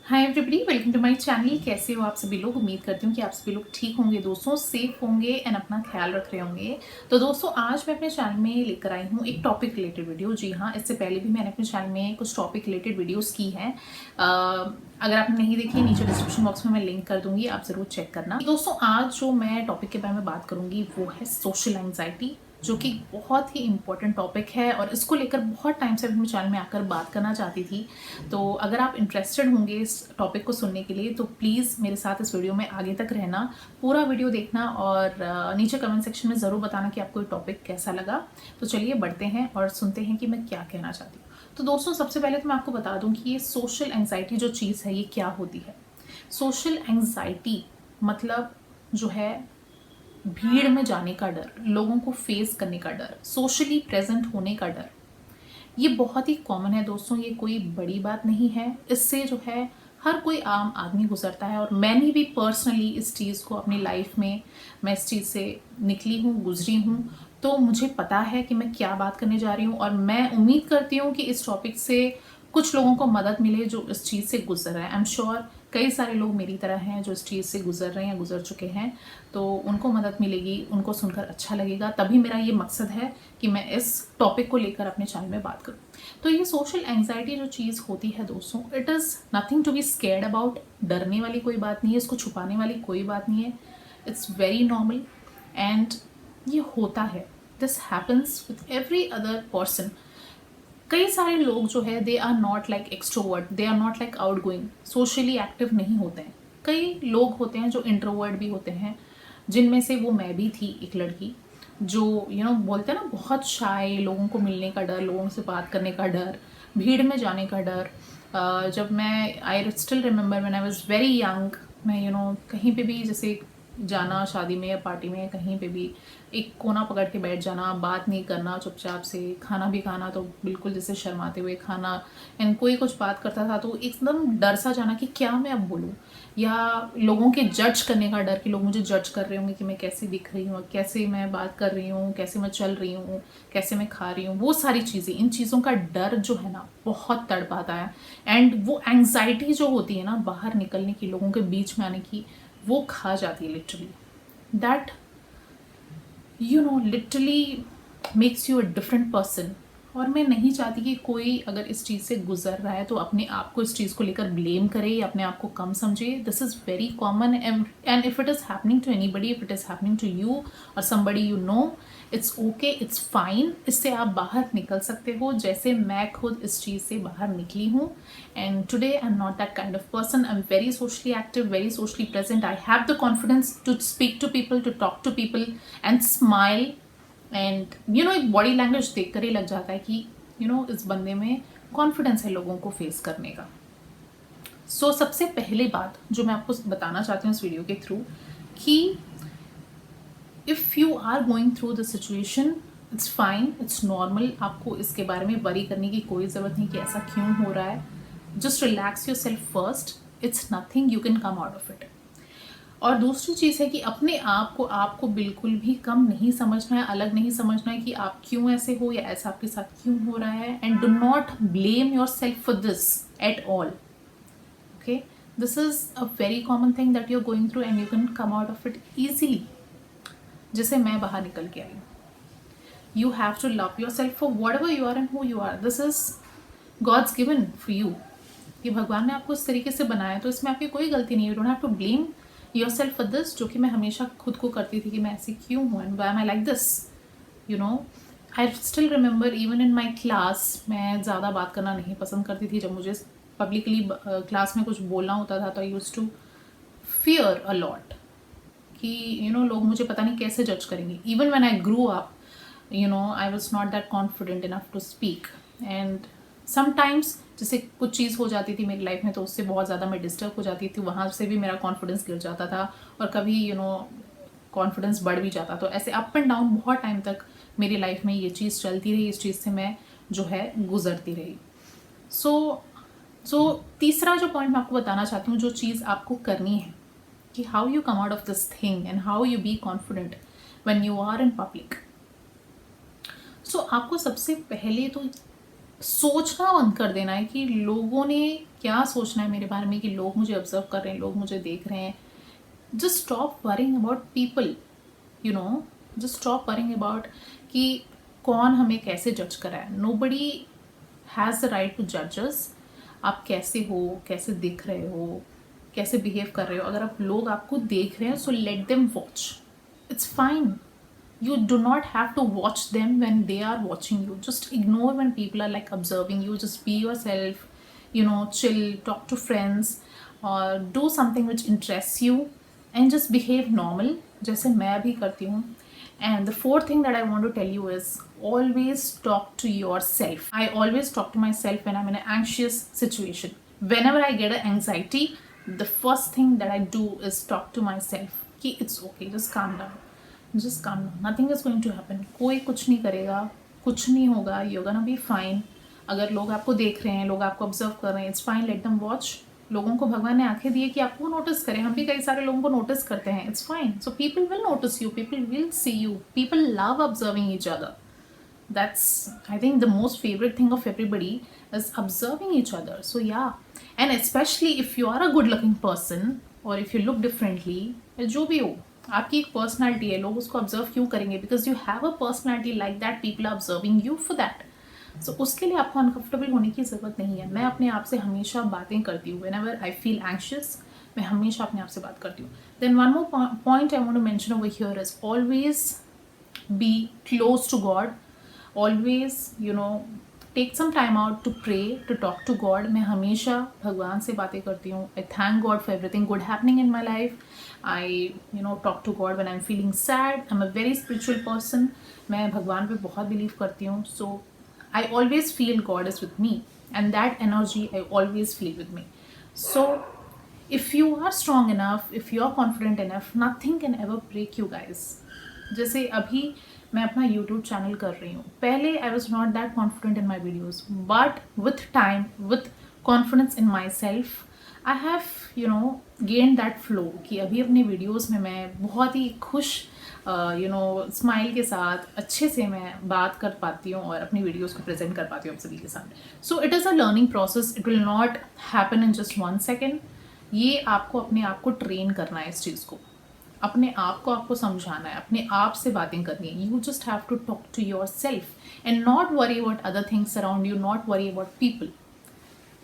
Hi everybody, welcome to my channel. कैसे हो आप सभी लोग? उम्मीद करती हूँ कि आप सभी लोग ठीक होंगे दोस्तों, सेफ होंगे एंड अपना ख्याल रख रहे होंगे। तो दोस्तों, आज मैं अपने चैनल में लेकर आई हूँ एक टॉपिक रिलेटेड वीडियो। जी हाँ, इससे पहले भी मैंने अपने चैनल में कुछ टॉपिक रिलेटेड वीडियोस की हैं। अगर आपने नहीं देखी, नीचे डिस्क्रिप्शन बॉक्स में मैं लिंक कर दूंगी, आप ज़रूर चेक करना। दोस्तों, आज जो मैं टॉपिक के बारे में बात करूँगी वो है सोशल एंग्जाइटी, जो कि बहुत ही इम्पोर्टेंट टॉपिक है और इसको लेकर बहुत टाइम से अपने चैनल में आकर बात करना चाहती थी। तो अगर आप इंटरेस्टेड होंगे इस टॉपिक को सुनने के लिए तो प्लीज़ मेरे साथ इस वीडियो में आगे तक रहना, पूरा वीडियो देखना और नीचे कमेंट सेक्शन में ज़रूर बताना कि आपको ये टॉपिक कैसा लगा। तो चलिए बढ़ते हैं और सुनते हैं कि मैं क्या कहना चाहती हूँ। तो दोस्तों, सबसे पहले तो मैं आपको बता दूँ कि ये सोशल एंग्जाइटी जो चीज़ है ये क्या होती है। सोशल एंग्जाइटी मतलब जो है भीड़ में जाने का डर, लोगों को फेस करने का डर, सोशली प्रेजेंट होने का डर। ये बहुत ही कॉमन है दोस्तों, ये कोई बड़ी बात नहीं है। इससे जो है हर कोई आम आदमी गुजरता है और मैंने भी पर्सनली इस चीज़ को अपनी लाइफ में, मैं इस चीज़ से निकली हूँ, गुजरी हूँ। तो मुझे पता है कि मैं क्या बात करने जा रही हूँ और मैं उम्मीद करती हूँ कि इस टॉपिक से कुछ लोगों को मदद मिले जो इस चीज़ से गुजर रहे हैं। आई एम श्योर कई सारे लोग मेरी तरह हैं जो इस चीज़ से गुजर रहे हैं या गुजर चुके हैं, तो उनको मदद मिलेगी, उनको सुनकर अच्छा लगेगा। तभी मेरा ये मकसद है कि मैं इस टॉपिक को लेकर अपने चैनल में बात करूँ। तो ये सोशल एंग्जाइटी जो चीज़ होती है दोस्तों, it is nothing to be scared about. डरने वाली कोई बात नहीं है, इसको छुपाने वाली कोई बात नहीं है। इट्स वेरी नॉर्मल एंड ये होता है। This happens with every other person. कई सारे लोग जो है they are not like extrovert, they are not like outgoing, socially active नहीं होते हैं। कई लोग होते हैं जो इंट्रोवर्ट भी होते हैं, जिनमें से वो मैं भी थी, एक लड़की जो बोलते हैं ना, बहुत शाय, लोगों को मिलने का डर, लोगों से बात करने का डर, भीड़ में जाने का डर। जब मैं आई still remember when I was very young, मैं कहीं पे भी जैसे जाना, शादी में या पार्टी में, कहीं पे भी एक कोना पकड़ के बैठ जाना, बात नहीं करना, चुपचाप से खाना भी खाना तो बिल्कुल जैसे शर्माते हुए खाना। एंड कोई कुछ बात करता था तो एकदम डर सा जाना कि क्या मैं अब बोलूँ, या लोगों के जज करने का डर कि लोग मुझे जज कर रहे होंगे कि मैं कैसे दिख रही हूँ, कैसे मैं बात कर रही हूँ, कैसे मैं चल रही हूँ, कैसे मैं खा रही हूँ, वो सारी चीज़ें, इन चीज़ों का डर जो है ना बहुत तड़पाता है। एंड वो एंग्जाइटी जो होती है ना बाहर निकलने की, लोगों के बीच में आने की, वो खा जाती है literally. That literally makes you a different person. और मैं नहीं चाहती कि कोई अगर इस चीज़ से गुजर रहा है तो अपने आप को इस चीज़ को लेकर ब्लेम करे या अपने आप को कम समझे। This is very common and if it is happening to anybody, if it is happening to you or somebody you know, it's okay, it's fine. इससे आप बाहर निकल सकते हो, जैसे मैं खुद इस चीज़ से बाहर निकली हूँ। And today I am not that kind of person. I am very socially active, very socially present. I have the confidence to speak to people, to talk to people and smile. And एक body language देख कर ही लग जाता है कि इस बंदे में कॉन्फिडेंस है लोगों को फेस करने का। सो सबसे पहले बात जो मैं आपको बताना चाहती हूँ इस वीडियो के थ्रू, कि if you are going through the situation, it's fine, it's normal. आपको इसके बारे में वरी करने की कोई ज़रूरत नहीं कि ऐसा क्यों हो रहा है। Just relax your self first, it's nothing, you can come out of it. और दूसरी चीज़ है कि अपने आप को आपको बिल्कुल भी कम नहीं समझना है, अलग नहीं समझना है कि आप क्यों ऐसे हो या ऐसा आपके साथ क्यों हो रहा है। And do not blame yourself for this at all. Okay, this is a very common thing that you are going through and you can come out of it easily, जैसे मैं बाहर निकल के आई हूँ। You have to love yourself for whatever you are and who you are. This is God's given for you. कि भगवान ने आपको इस तरीके से बनाया, तो इसमें आपकी कोई गलती नहीं है। You don't have to blame yourself for this, जो कि मैं हमेशा खुद को करती थी कि मैं ऐसी क्यों हूँ and why am I like this. I still remember even in my class, मैं ज़्यादा बात करना नहीं पसंद करती थी। जब मुझे पब्लिकली क्लास में कुछ बोलना होता था तो I use to fear a lot कि लोग मुझे पता नहीं कैसे जज करेंगे। Even when I grew up, I was not that confident enough to speak. And sometimes जैसे कुछ चीज़ हो जाती थी मेरी लाइफ में तो उससे बहुत ज़्यादा मैं डिस्टर्ब हो जाती थी, वहाँ से भी मेरा कॉन्फिडेंस गिर जाता था और कभी कॉन्फिडेंस बढ़ भी जाता। तो ऐसे अप एंड डाउन बहुत टाइम तक मेरी लाइफ में ये चीज़ चलती रही, इस चीज़ से मैं जो है गुजरती रही। सो तीसरा जो पॉइंट मैं आपको बताना चाहती हूँ, जो चीज़ आपको करनी है कि how you come out of this thing and how you be confident when you are in public. So आपको सबसे पहले तो सोचना बंद कर देना है कि लोगों ने क्या सोचना है मेरे बारे में, कि लोग मुझे ऑब्जर्व कर रहे हैं, लोग मुझे देख रहे हैं. Just stop worrying about people, you know. Just stop worrying about कि कौन हमें कैसे जज कर रहा है. Nobody has the right to जज अस. आप कैसे हो, कैसे दिख रहे हो, कैसे बिहेव कर रहे हो. अगर आप लोग आपको देख रहे हैं, so let them watch. It's fine. You do not have to watch them when they are watching you. Just ignore when people are like observing you. Just be yourself, chill, talk to friends, or do something which interests you, and just behave normal जैसे मैं भी करती हूँ. And the fourth thing that I want to tell you is always talk to yourself. I always talk to myself when I'm in an anxious situation. Whenever I get an anxiety, the first thing that I do is talk to myself कि it's okay, just calm down. Just calm. Nothing is going to happen. कोई कुछ नहीं करेगा, कुछ नहीं होगा. You gonna be fine. अगर लोग आपको देख रहे हैं, लोग आपको ऑब्जर्व कर रहे हैं, it's fine. Let them watch. लोगों को भगवान ने आंखें दी कि आपको नोटिस करें. हम भी कई सारे लोगों को नोटिस करते हैं. It's fine. So people will notice you, people will see you. People love observing each other. That's, I think, the most favorite thing of everybody is observing each other. So yeah, and especially if you are a good looking person, or if you look differently, जो भी हो, आपकी एक personality है. लोग उसको observe क्यों करेंगे? Because you have a personality like that. People are observing you for that. So उसके लिए आपको अनकंफर्टेबल होने की ज़रूरत नहीं है. मैं अपने आप से हमेशा बातें करती हूँ. व्हेनेवर आई फील एंशियस, मैं हमेशा अपने आप से बात करती हूँ. Then one more point I want to mention over here is always be close to God. Always take some time out to pray, to talk to God. मैं हमेशा भगवान से बातें करती हूँ. I thank God for everything good happening in my life. I talk to God when I am feeling sad. I am a very spiritual person. मैं भगवान पे बहुत बिलीव करती हूँ. सो I always feel God is with me, and that energy I always feel with me. So if you are strong enough, if you are confident enough, nothing can ever break you guys. जैसे अभी मैं अपना YouTube channel कर रही हूँ. पहले आई was not that confident in my videos, but with time, with confidence in my self, I have gain that flow कि अभी अपने वीडियोज़ में मैं बहुत ही खुश स्माइल के साथ अच्छे से मैं बात कर पाती हूँ और अपनी वीडियोज़ को प्रेजेंट कर पाती हूँ आप सभी के साथ. So it is a learning process. It will not happen in just 1 second. ये आपको अपने आप को ट्रेन करना है. इस चीज़ को अपने आप को आपको समझाना है, अपने आप से बातें करनी है. You just have to talk to yourself and not worry about other things around you, not worry about people,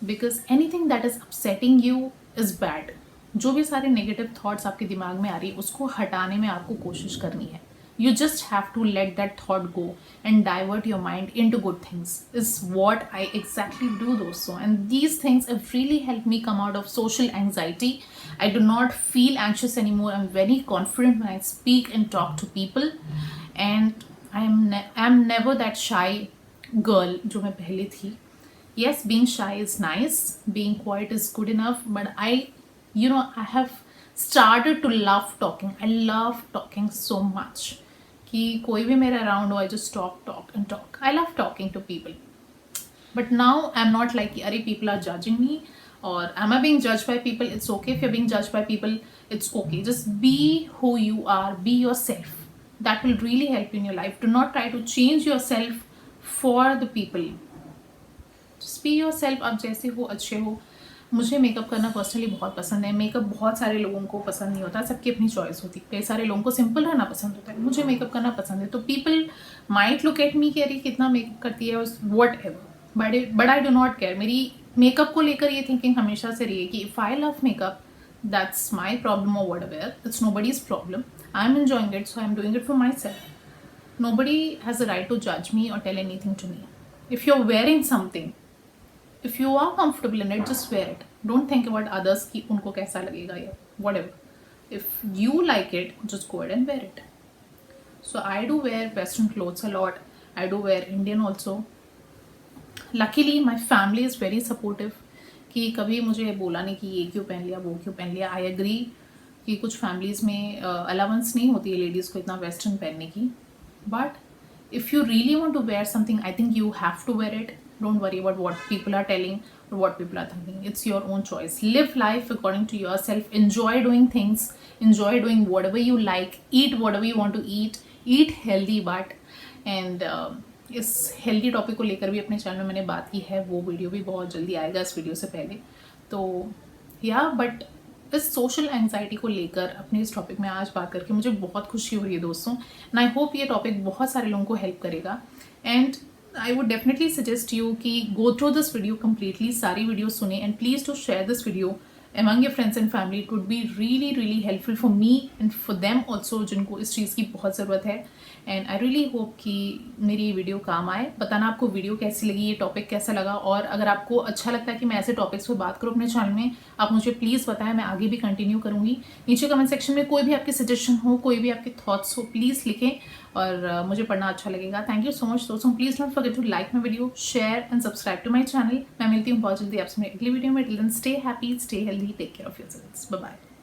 because anything that is upsetting you is bad. जो भी सारे नेगेटिव थॉट्स आपके दिमाग में आ रही है उसको हटाने में आपको कोशिश करनी है. You just have to let that thought go and divert your mind into good things is what I exactly do also. And these things have really helped me come out of social anxiety. I do not feel anxious anymore. I'm very confident when I speak and talk to people. And I'm never that shy girl जो मैं पहले थी. Yes, being shy is nice. Being quiet is good enough. But I have started to love talking. I love talking so much. कि कोई भी मेरे around हो, I just talk and talk. I love talking to people. But now I am not like अरे people are judging me और am I being judged by people. It's okay if you are being judged by people. It's okay. Just be who you are. Be yourself. That will really help in your life. Do not try to change yourself for the people. Just be your self. आप जैसे हो अच्छे हो. मुझे makeup करना personally बहुत पसंद है. मेकअप बहुत सारे लोगों को पसंद नहीं होता. सबकी अपनी चॉइस होती है. कई सारे लोगों को सिंपल रहना पसंद होता है. मुझे मेकअप करना पसंद है. तो people might look at me कि अरे कितना मेकअप करती है, whatever. But I do not care. मेरी मेकअप को लेकर ये थिंकिंग हमेशा से रही है कि if I love makeup that's my problem और whatever. It's nobody's problem. I am enjoying it, so I am doing it for myself. Nobody has a right to जज me or tell anything to me. If you are wearing something, if you are comfortable in it, just wear it. Don't think about others कि उनको कैसा लगेगा या whatever. If you like it, just go ahead and wear it. So I do wear Western clothes a lot. I do wear Indian also. Luckily my family is very supportive कि कभी मुझे बोला नहीं कि ये क्यों पहन लिया, वो क्यों पहन लिया. I agree कि कुछ families में allowance नहीं होती है ladies को इतना western पहनने की. But if you really want to wear something, I think you have to wear it. Don't worry about what people are telling or what people are thinking. It's your own choice. Live life according to yourself. Enjoy doing things. Enjoy doing whatever you like. Eat whatever you want to eat. Eat healthy, but and इस healthy topic को लेकर भी अपने channel में मैंने बात की है, वो वीडियो भी बहुत जल्दी आएगा इस वीडियो से पहले। तो बट इस सोशल एंग्जाइटी को लेकर अपने इस टॉपिक में आज बात करके मुझे बहुत खुशी हो रही है दोस्तों, एंड आई होप ये टॉपिक बहुत सारे लोगों को हेल्प करेगा। And I would definitely suggest you कि go through this video completely, सारी वीडियो सुने, and please to share this video among your friends and family. It would be really really helpful for me and for them also, जिनको इस चीज़ की बहुत ज़रूरत है। And I really hope कि मेरी ये वीडियो काम आए। बताना आपको वीडियो कैसी लगी, ये टॉपिक कैसा लगा, और अगर आपको अच्छा लगता है कि मैं ऐसे टॉपिक्स पे बात करूँ अपने चैनल में, आप मुझे प्लीज़ बताएं, मैं आगे भी कंटिन्यू करूँगी। नीचे कमेंट सेक्शन में कोई भी आपके सजेशन हो, कोई भी आपके थॉट्स हो, प्लीज़ लिखें, और मुझे पढ़ना अच्छा लगेगा। थैंक यू सो मच दोस्तों। Please not forget to like my video, share and subscribe to my channel. मैं मिलती हूँ बहुत जल्दी आपसे मेरी अगली वीडियो में। Till then stay happy, stay healthy, take care of yourselves, bye bye.